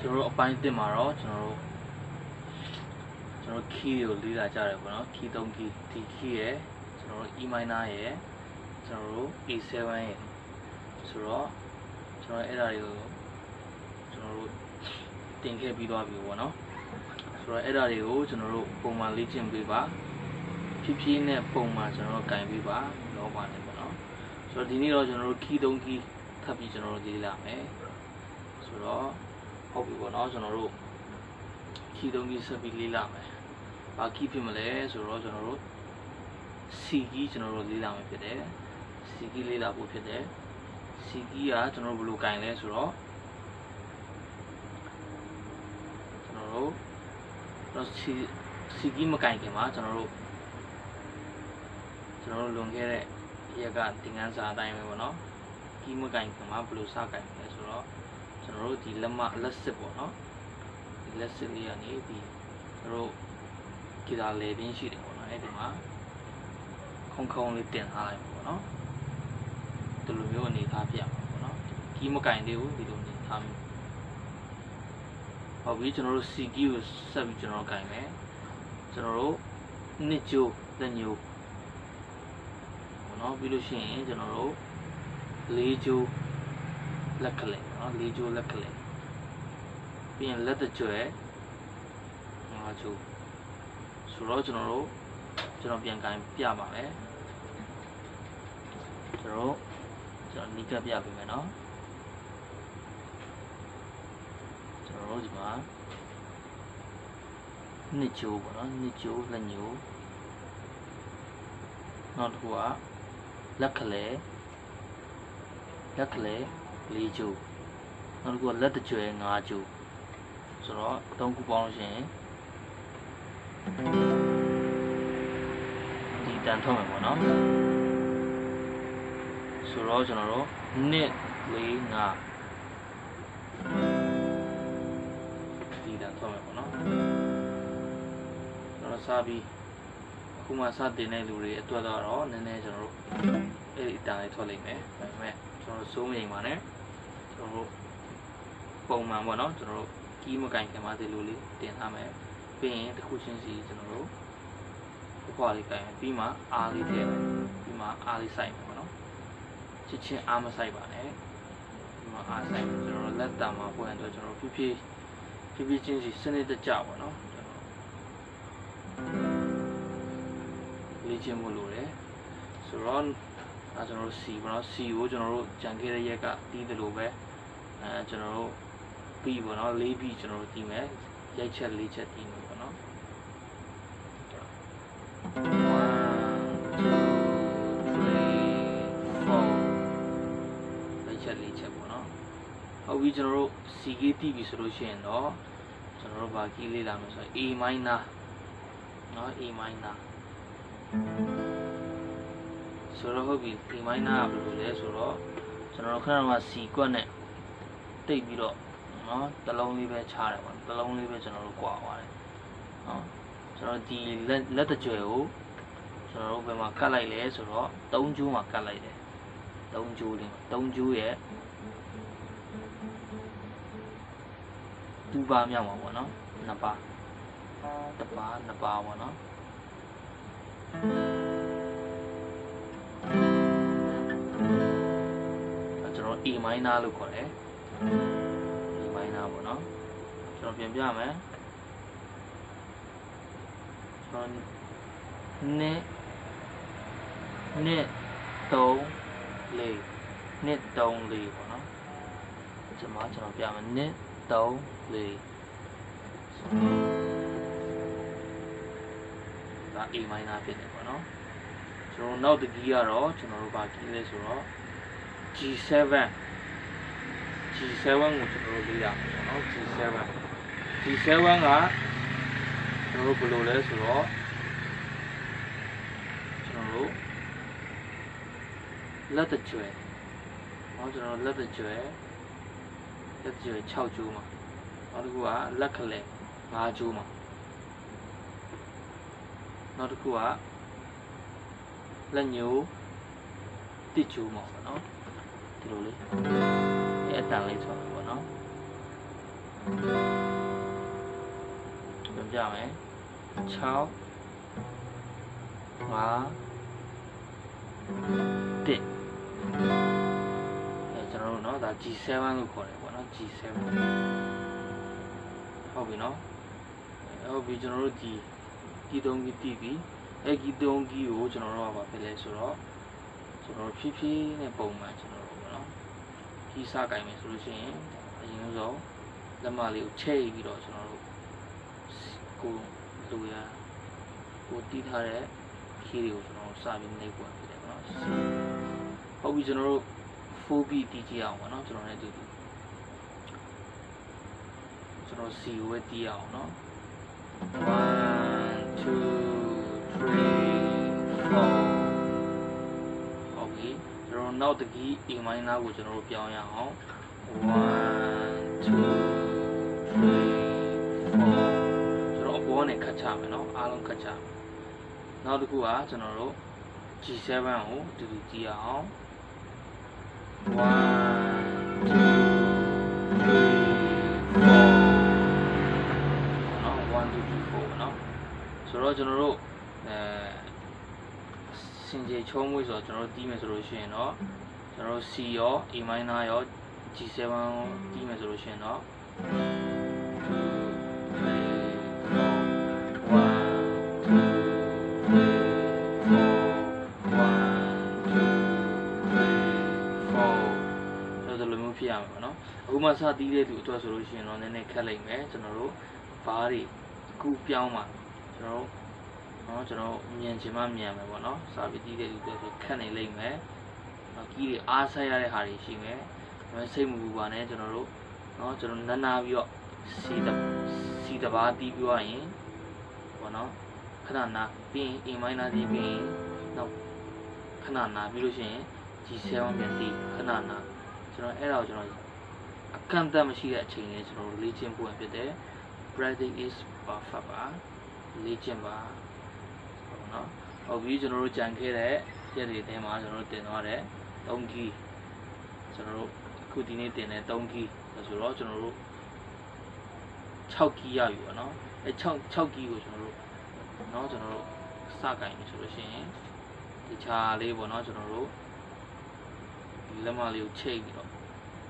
ကျွန်တော်အပိုင်းတင်မှာတော့ကျွန်တော် key ကိုလေ့လာကြတယ်ပေါ့နော် key 3 key D key ရယ်ကျွန်တော် E minor ရယ်ကျွန်တော် A7 ရယ်ဆိုတော့ကျွန်တော်အဲ့ဒါတွေကိုကျွန်တော်တို့တင်ခဲ့ပြီးသွားပြီပေါ့နော်ဆိုတော့အဲ့ဒါတွေကိုကျွန်တော်တို့ပုံမှန်လေ့ကျင့်ပေးပါဖြည်းဖြည်းနဲ့ပုံမှန်ကျွန်တော်တို့ကင်ပေးပါလောပါနဲ့ပေါ့နော်ဆိုတော့ဒီနေ့တော့ကျွန်တော်တို့ key 3 key ထပ်ပြီးကျွန်တော်တို့လေ့လာမယ်ဆိုတော့ဟုတ်ပြီပေါ့နော်ကျွန်တော်တို့ key 3 key ဆက်ပြီးလေ့လာမယ်ဘာ key ဖြစ်မလဲဆိုတော့ကျွန်တော်တို့ C key ကျွန်တော်တို့လေ့လာမယ်ဖြစ်တယ် C key လေ့လာဖို့ဖြစ်တယ် C key ကကျွန်တော်တို့ဘယ်လိုကင်လဲဆိုတော့ကျွန်တော်တို့ C key မကင်ခင်မှာကျွန်တော်တို့လွန်ခဲ့တဲ့ရက်ကသင်ခန်းစာအတိုင်းပဲပေါ့နော် key မကင်ခင်မှာဘယ်လိုစကင်လဲဆိုတော့ကျွန်တော်တို့ဒီလက်စစ်ပေါ့နော်ဒီလက်စစ်လေးကနေဒီကျွန်တော်တို့ဂီတာလေပင်းရှိတယ်ပေါ့နော်အဲ့ဒီမှာခုံလေးတင်ထားလိုက်ပေါ့နော်ဒီလိုမျိုးအနေထားပြမှာပေါ့နော် key မကင်သေးဘူးဒီလိုအနေထားမျိုးဟုတ်ပြီကျွန်တော်တို့ C key ကိုဆက်ပြီးကျွန်တော်ကင်မယ်ကျွန်တော်တို့နှစ်ကြိုးလက်ညိုးပေါ့နော်ပြီးလို့ရှိရင်ကျွန်တော်တို့လေးကြိုးလက်ကလေးနော်လေးကြိုးလက်ကလေးပြီးရင်လက်တကြွယ်ငါးကြိုးဆိုတော့ကျွန်တော်ပြန်ကင်ပြပါမယ်ကျွန်တော်နီးကပ်ပြပေးမယ်နော်ကျွန်တော်ဒီမှာနှစ်ကြိုးပေါ့နော်နှစ်ကြိုးလက်ညိုးနောက်တစ်ခုကလက်ကလေးလေးကြိုးနောက်တစ်ခုကလက်တကြွယ်၅ကြိုးဆိုတော့၃ခုပေါင်းလို့ရှိရင်ဒီတန်ထုတ်မယ်ပေါ့နော်ဆိုတော့ကျွန်တော်တို့နှစ်လေး၅ဒီတန်ထုတ်မယ်ပေါ့နော်ကျွန်တော်စပြီးအခုမှစတင်တဲ့လူတွေအတွက်တော့နည်းနည်းကျွန်တော်တို့အဲ့ဒီတန်လေးထွက်လိမ့်မယ်ဒါပေမဲ့ကျွန်တော်စိုးမရင်ပါနဲ့ကျွန်တော်တို့ပုံမှန်ပေါ့နော်ကျွန်တော်တို့ကီးမကင်ခင်မှာဒီလိုလေးတင်ထားမယ်ပြီးရင်တစ်ခုချင်းစီကျွန်တော်တို့ခွာလေးကင်ပြီးမှအားလေးထည့်မယ်ပြီးမှအားလေးစိုက်မယ်ပေါ့နော်ချစ်ချင်းအားမစိုက်ပါနဲ့ပြီးမှအားစိုက်မယ်ကျွန်တော်လက်တံမှာပွင့်တော့ကျွန်တော်ဖြည်းဖြည်းချင်းစီစနစ်တကျပေါ့နော်ကျွန်တော်လေ့ကျင့်ဖို့လိုတယ်ဆိုတော့ကျွန်တော်တို့ C ပေါ့နော် C ကိုကျွန်တော်တို့ကြံခဲ့တဲ့ရက်ကတီးတယ်လို့ပဲကျွန်တော်တို့ B ပေါ့နော်၄ B ကျွန်တော်တို့တီးမယ်ရိုက်ချက်၄ချက်တီးမယ်ပေါ့နော်ရိုက်ချက်၄ချက်ပေါ့နော်ဟုတ်ပြီကျွန်တော်တို့ C key တီးပြီဆိုလို့ရှိရင်တော့ကျွန်တော်တို့ဘာ key လေးလာမယ်ဆိုတော့ A minor နော် A minorဆိုတော့ဟုတ်ပြီ A minor ကဘယ်လိုလဲဆိုတော့ကျွန်တော်တို့ခဏတော့ C ကွက်နဲ့တိတ်ပြီးတော့နော်တလုံးလေးပဲချတယ်ပေါ့တလုံးလေးပဲကျွန်တော်တို့ကွာသွားတယ်နော်ကျွန်တော်ဒီလက်တကြွယ်ကိုကျွန်တော်တို့ဘယ်မှာကတ်လိုက်လဲဆိုတော့၃ကျိုးမှာကတ်လိုက်တယ်၃ကျိုးလေး၃ကျိုးရဲ့2ပါးမြောက်မှာပေါ့နော်2ပါးတစ်ပါး2ပါးပေါ့နော်ကျွန်တော် A minor လို့ခေါ်တယ် A minor ပေါ့နော်ကျွန်တော်ပြန်ပြမယ်ကျွန်တော်နှစ် 3 4နှစ်3 4ပေါ့နော်ကျွန်တော်ပြမယ်နှစ်3 4ဒါ A minor ဖြစ်တယ်ပေါ့နော်ကျွန်တော်နောက်တစ်ကီးကတော့ကျွန်တော်တို့ဘာကီးလဲဆိုတော့ G7 ကိုကျွန်တော်တို့လေ့လာမယ်ပေါ့နော် G7 ကကျွန်တော်တို့ဘယ်လိုလဲဆိုတော့ကျွန်တော်တို့လက်တကြွယ်ကျွန်တော်လက်တကြွယ်6ကျိုးမှာနောက်တစ်ခုကလက်ခလဲ5ကျိုးမှာနောက်တစ်ခုကလက်ညိုး1ကျိုးမှာပေါ့နော်ဒီလိုလေးအတန်လေးဆိုတော့ပေါ့နော်ပြန်ပြမယ်6 5 1ကျွန်တော်တို့เนาะဒါ G7 လို့ခေါ်တယ်ပေါ့နော် G7 ဟုတ်ပြီเนาะဟုတ်ပြီကျွန်တော်တို့ဒီ3ကီးတီးပြီဒီ3ကီးကိုကျွန်တော်တို့ကဘာဖြစ်လဲဆိုတော့ကျွန်တော်တို့ဖြည်းဖြည်းနဲ့ပုံမှန်ကျွန်တော်တို့ပေါ့နော်ကီးစကင်မယ်ဆိုလို့ရှိရင်အရင်ဆုံးလက်မလေးကိုချိတ်ပြီးတော့ကျွန်တော်တို့ကိုလူရကိုတီးထားတဲ့ခီးတွေကိုကျွန်တော်တို့စပြီးနှိပ်ပွားဖြစ်တယ်ပေါ့နော်ဟုတ်ပြီကျွန်တော်တို့ 4B တီးကြည့်အောင်ပေါ့နော်ကျွန်တော်လည်းတူကျွန်တော် C ကိုပဲတီးအောင်နော်1 2 3 4ဟုတ်ပြီကျွန်တော်နောက်တစ်ကီး A minor ကိုကျွန်တော်တို့ပြောင်းရအောင်1 2 3 4ကျွန်တော်အပေါ်နဲ့ခတ်ချမယ်နော်အားလုံးခတ်ချမယ်နောက်တစ်ခုကကျွန်တော်တို့ G7 ကိုတူတူကြည့်အောင်1 2 3 4နော်1 2 3 4နော်ဆိုတော့ကျွန်တော်တို့စင်ကြေချုံးမွေးဆိုတော့ကျွန်တော်တို့တီးမယ်ဆိုလို့ရှိရင်တော့ကျွန်တော်တို့ C ရော A minor ရော G7 တီးမယ်ဆိုလို့ရှိရင်တော့ဖြစ်ရမှာပေါ့နော်အခုမှစတီးတဲ့သူအတွက်ဆိုလို့ရှိရင်တော့နည်းနည်းခက်လိုက်မယ်ကျွန်တော်တို့ဘားတွေအခုပြောင်းမှာကျွန်တော်မြင်ချင်မှမြင်မယ်ပေါ့နော်စပြီးတီးတဲ့သူအတွက်ဆိုခက်နေလိမ့်မယ်ကီးတွေအားဆက်ရတဲ့ဟာတွေရှိမယ်စိတ်မပူပါနဲ့ကျွန်တော်တို့ကျွန်တော်နာပြီးတော့စီတဘာတီးပြီးသွားရင်ပေါ့နော်ခဏနာပြီးရင် A minor တီးပြီးရင်နောက်ခဏနာပြီးလို့ရှိရင် G7 ပြန်တီးခဏနာကျွန်တော်အဲ့ဒါကိုကျွန်တော်အကန့်အသတ်မရှိတဲ့အချိန်လေးကျွန်တော်လေ့ကျင့်ဖို့ဖြစ်တယ် practice is perfect ပါလေ့ကျင့်ပါဟုတ်နော်ဟုတ်ပြီကျွန်တော်တို့ကြံခဲ့တဲ့ရက်တွေထဲမှာကျွန်တော်တို့တင်သွားတဲ့3ကီးကျွန်တော်တို့အခုဒီနေ့တင်တဲ့3ကီးဆိုတော့ကျွန်တော်တို့6ကီးရပြီပေါ့နော်အဲ6ကီးကိုကျွန်တော်တို့စကင်ပြီဆိုလို့ရှိရင်ဒီချာလေးပေါ့နော်ကျွန်တော်တို့လက်မလေးကိုချိတ်ပြီးတော့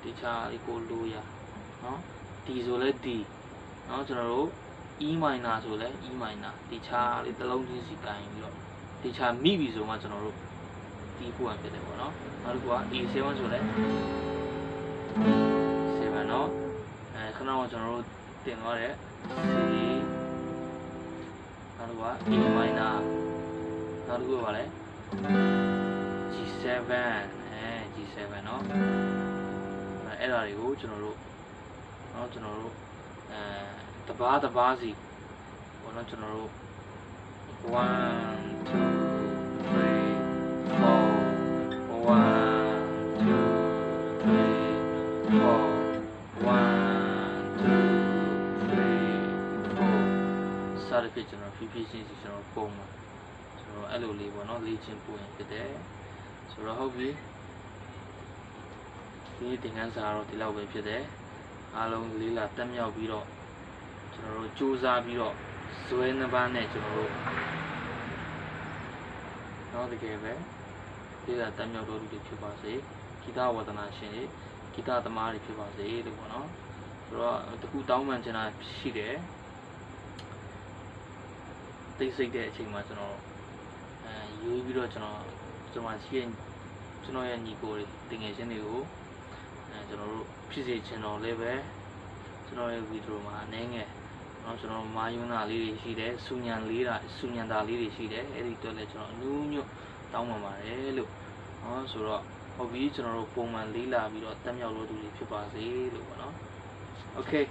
တခြားလေးကိုလိုရနော်ဒီဆိုလဲဒီနော်ကျွန်တော်တို့ E minor ဆိုလဲ E minor တခြားလေးတစ်လုံးချင်းစီကိုင်ပြီးတော့တခြားမိပြီဆိုမှကျွန်တော်တို့တီးဖို့ဖြစ်တယ်ပေါ့နော်နောက်တစ်ခုက A7 ဆိုလဲ7နော်ခဏတော့ကျွန်တော်တို့တင်သွားတဲ့ C နောက်တစ်ခုက E minor နောက်တစ်ခုကဘာလဲ G7 G7 เนาะအဲ့ဒါတွေကိုကျွန်တော်တို့တဘာစီပေါ့နော်ကျွန်တော်တို့1 2 3 4 1 2 3 4 1 2 3 4စသဖြင့်ကျွန်တော်ဖြည်းဖြည်းချင်းစီကျွန်တော်ပုံမှာကျွန်တော်အဲ့လိုလေးပေါ့နော်လေ့ကျင့်ပို့ရင်ဖြစ်တယ်ဆိုတော့ဟုတ်ပြီဒီသင်ခန်းစာတော့ဒီလောက်ပဲဖြစ်တယ်အားလုံးလေးလာတက်မြောက်ပြီးတော့ကျွန်တော်တို့စူးစမ်းပြီးတော့ဇွဲနှစ်ပါးနဲ့ကျွန်တော်တို့တော့တကယ်ပဲလေးလာတက်မြောက်တော့လူတွေဖြစ်ပါစေဂီတဝါဒနာရှင်တွေဂီတသမားတွေဖြစ်ပါစေလို့ပေါ့နော်ဆိုတော့တခုတောင်းပန်ချင်တာရှိတယ်တိတ်ဆိတ်တဲ့အချိန်မှာကျွန်တော်ရွေးပြီးတော့ကျွန်တော်ရှိတဲ့ ကျွန်တော်ရဲ့ညီကိုတွေတင်ငယ်ချင်းတွေကိုကျွန်တော်တို့ဖြစ်စေချင်တော်လည်းပဲကျွန်တော်ရဲ့ဗီဒီယိုမှာအနေငယ်နော်ကျွန်တော်မာယွန်းတာလေးတွေရှိတယ်စူညံတာလေးတွေရှိတယ်အဲ့ဒီတော့လည်းကျွန်တော်အနူးညွတ်တောင်းပန်ပါတယ်လို့နော်ဆိုတော့ဟုတ်ပြီကျွန်တော်တို့ပုံမှန်လေးလာပြီးတော့တက်မြောက်လို့သူတွေဖြစ်ပါစေလို့ပေါ့နော် Okay